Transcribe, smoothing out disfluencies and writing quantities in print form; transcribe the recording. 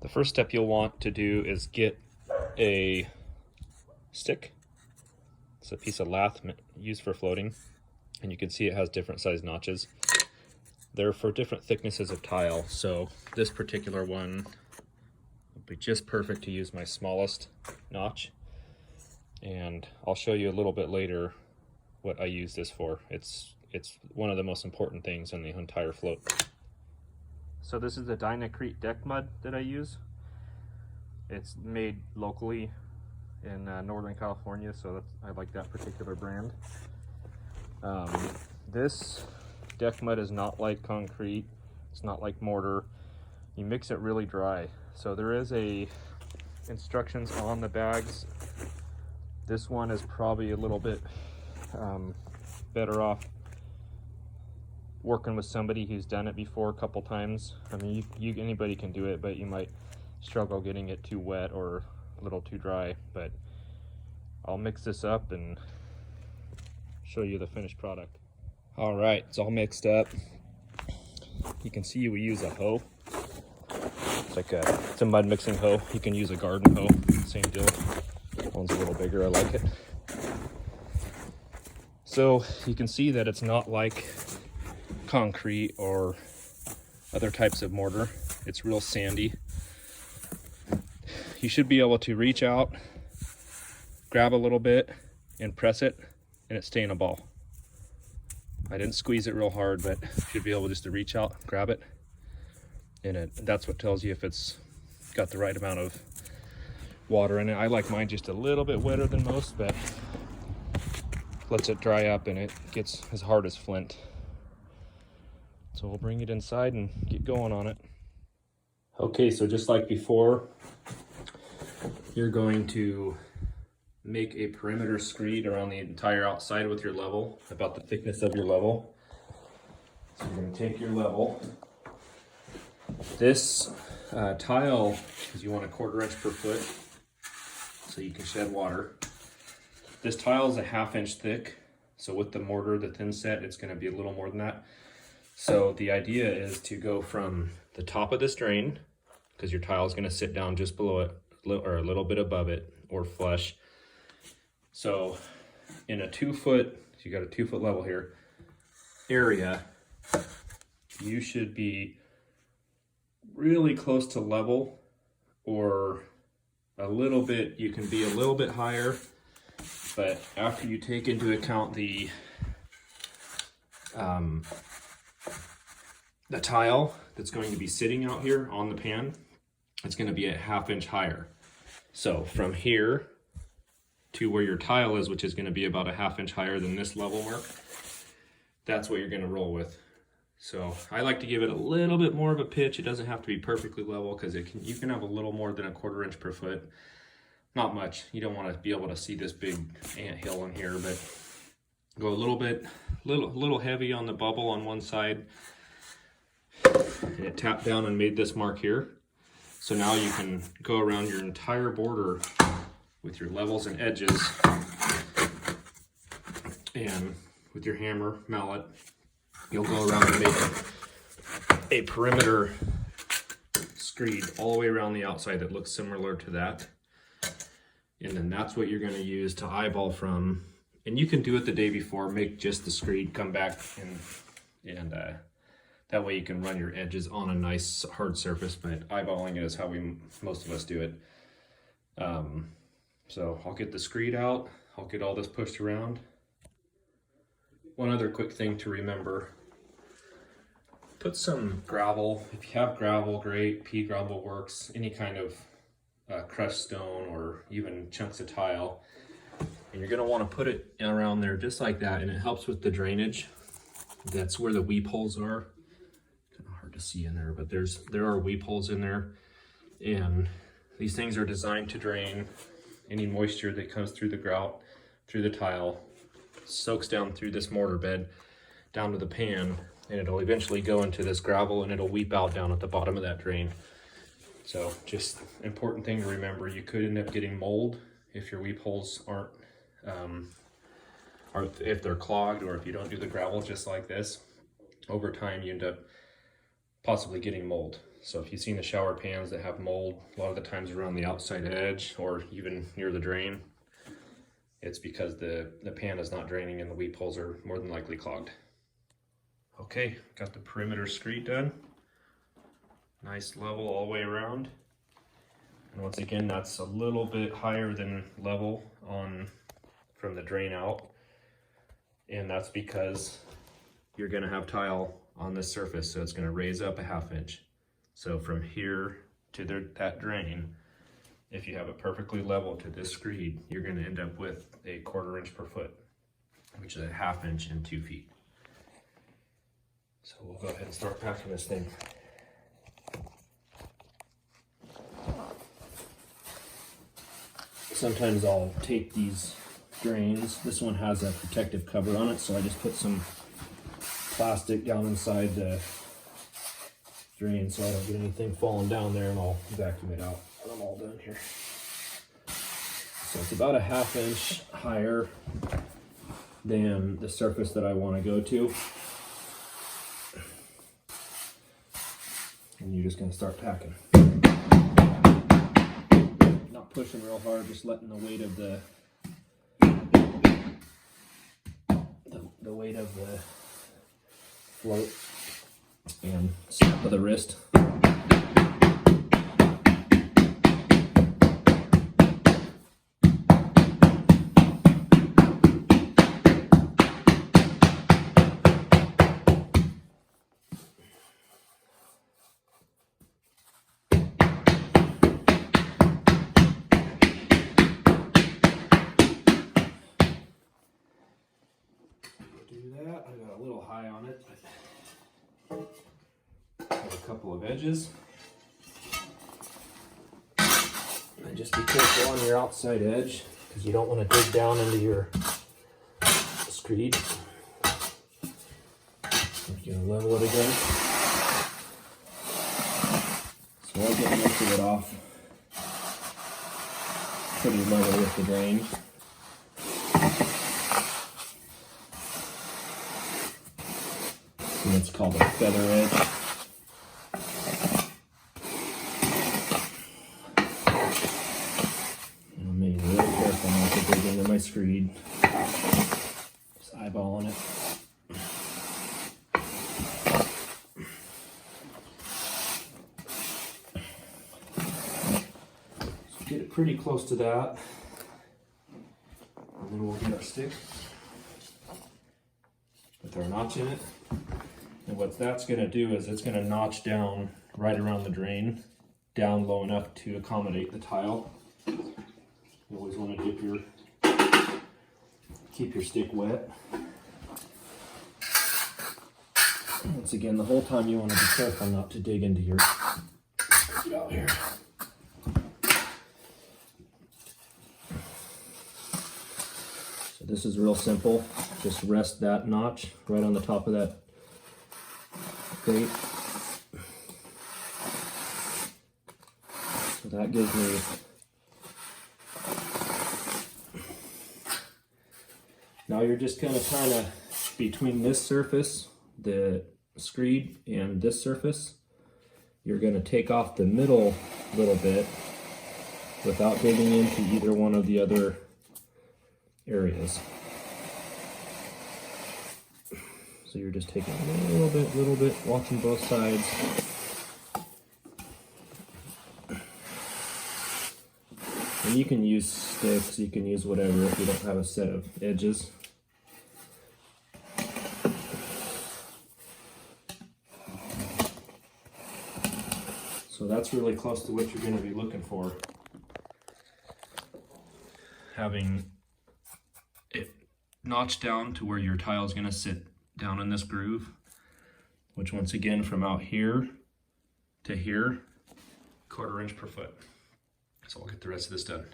The first step you'll want to do is get a stick. It's a piece of lath used for floating, and you can see it has different size notches. They're for different thicknesses of tile, so this particular one would be just perfect to use my smallest notch, and I'll show you a little bit later what I use this for. It's one of the most important things in the entire float. So this is the Dynacrete deck mud that I use. It's made locally in Northern California, so I like that particular brand. This deck mud is not like concrete. It's not like mortar. You mix it really dry. So there is instructions on the bags. This one is probably a little bit better off working with somebody who's done it before a couple times. I mean, anybody can do it, but you might struggle getting it too wet or a little too dry. But I'll mix this up and show you the finished product. All right, it's all mixed up. You can see we use a hoe. It's a mud mixing hoe. You can use a garden hoe, same deal. One's a little bigger, I like it. So you can see that it's not like concrete or other types of mortar. It's real sandy. You should be able to reach out, grab a little bit, and press it, and it's staying a ball. I didn't squeeze it real hard, but you should be able just to reach out, grab it, and that's what tells you if it's got the right amount of water in it. I like mine just a little bit wetter than most, but lets it dry up and it gets as hard as flint. So we'll bring it inside and get going on it. Okay, so just like before, you're going to make a perimeter screed around the entire outside with your level, about the thickness of your level. So you're going to take your level. This tile, because you want a 1/4 inch per foot, so you can shed water. This tile is a 1/2 inch thick, so with the mortar, the thin set, it's going to be a little more than that. So the idea is to go from the top of this drain, because your tile is going to sit down just below it, or a little bit above it, or flush. So in a 2 foot, so you got a 2 foot level here, area, you should be really close to level, or a little bit, you can be a little bit higher, but after you take into account the tile that's going to be sitting out here on the pan, it's going to be a 1/2 inch higher. So from here to where your tile is, which is going to be about a 1/2 inch higher than this level mark, that's what you're going to roll with. So I like to give it a little bit more of a pitch. It doesn't have to be perfectly level, because you can have a little more than a 1/4 inch per foot. Not much. You don't want to be able to see this big anthill in here, but go a little heavy on the bubble on one side, and it tapped down and made this mark here. So now you can go around your entire border with your levels and edges, and with your hammer, mallet, you'll go around and make a perimeter screed all the way around the outside that looks similar to that. And then that's what you're going to use to eyeball from. And you can do it the day before, make just the screed, come back, and that way you can run your edges on a nice hard surface, but eyeballing it is how most of us do it. So I'll get the screed out, I'll get all this pushed around. One other quick thing to remember, put some gravel. If you have gravel, great, pea gravel works, any kind of crushed stone or even chunks of tile. And you're gonna wanna put it around there just like that, and it helps with the drainage. That's where the weep holes are. Kind of hard to see in there, but there are weep holes in there. And these things are designed to drain any moisture that comes through the grout, through the tile, soaks down through this mortar bed, down to the pan, and it'll eventually go into this gravel and it'll weep out down at the bottom of that drain. So just important thing to remember, you could end up getting mold if your weep holes aren't, or if they're clogged, or if you don't do the gravel just like this. Over time you end up possibly getting mold. So if you've seen the shower pans that have mold, a lot of the times around the outside edge or even near the drain, it's because the pan is not draining and the weep holes are more than likely clogged. Okay, got the perimeter screed done. Nice level all the way around. And once again, that's a little bit higher than level from the drain out. And that's because you're gonna have tile on this surface, so it's gonna raise up a 1/2 inch. So from here to that drain, if you have it perfectly level to this screed, you're gonna end up with a 1/4 inch per foot, which is a 1/2 inch and 2 feet. So we'll go ahead and start packing this thing. Sometimes I'll tape these drains. This one has a protective cover on it, so I just put some plastic down inside the drain so I don't get anything falling down there, and I'll vacuum it out when I'm all done here. So it's about a 1/2 inch higher than the surface that I want to go to. And you're just going to start packing. Not pushing real hard, just letting the weight of the weight of the float and snap of the wrist. I got a little high on it, but got a couple of edges. And just be careful on your outside edge, because you don't want to dig down into your screed. You're going to level it again. So I'll get most of it off pretty level with the drain. And it's called a feather edge. And I'm being really careful not to dig into my screed. Just eyeballing it. So get it pretty close to that. And then we'll get our stick with our notch in it. And what that's going to do is it's going to notch down right around the drain, down low enough to accommodate the tile. You always want to keep your stick wet. Once again, the whole time you want to be careful not to dig into your screed out here. So this is real simple. Just rest that notch right on the top of that grate. So that gives me now you're just kind of trying to between this surface, the screed, and this surface, you're going to take off the middle little bit without digging into either one of the other areas. So you're just taking a little bit, watching both sides. And you can use sticks, you can use whatever if you don't have a set of edges. So that's really close to what you're going to be looking for. Having it notched down to where your tile is going to sit down in this groove, which once again from out here to here, 1/4 inch per foot. So I'll get the rest of this done.